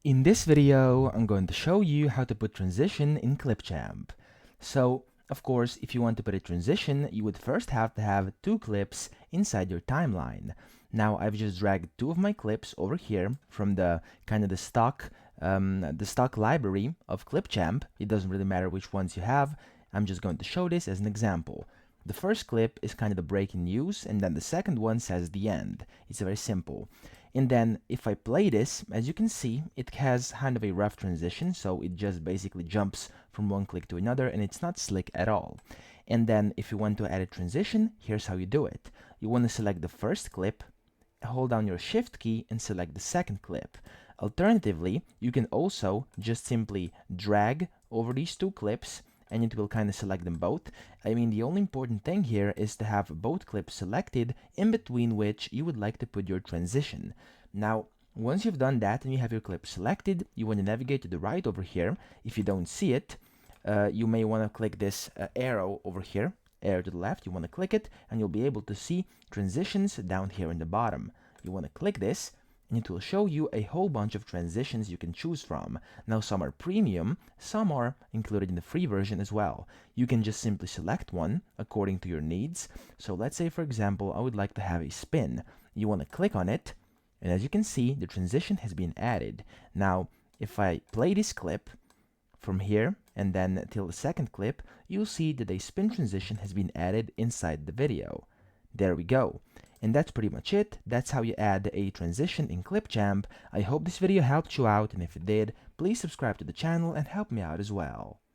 In this video, I'm going to show you how to put transition in Clipchamp. So, of course, if you want to put a transition, you would first have to have two clips inside your timeline. Now, I've just dragged two of my clips over here from the stock library of Clipchamp. It doesn't really matter which ones you have. I'm just going to show this as an example. The first clip is kind of the breaking news, and then the second one says the end. It's very simple. And then if I play this, as you can see, it has kind of a rough transition, so it just basically jumps from one click to another, and it's not slick at all. And then if you want to add a transition, here's how you do it. You want to select the first clip, hold down your shift key, and select the second clip. Alternatively, you can also just simply drag over these two clips, and it will kind of select them both. I mean, the only important thing here is to have both clips selected in between which you would like to put your transition. Now, once you've done that and you have your clip selected, you want to navigate to the right over here. If you don't see it, you may want to click this arrow over here, arrow to the left. You want to click it, and you'll be able to see transitions down here in the bottom. You want to click this, and it will show you a whole bunch of transitions you can choose from. Now, some are premium, some are included in the free version as well. You can just simply select one according to your needs. So let's say, for example, I would like to have a spin. You want to click on it, and as you can see, the transition has been added. Now, if I play this clip from here and then till the second clip, you'll see that a spin transition has been added inside the video. There we go. And that's pretty much it. That's how you add a transition in Clipchamp. I hope this video helped you out, and if it did, please subscribe to the channel and help me out as well.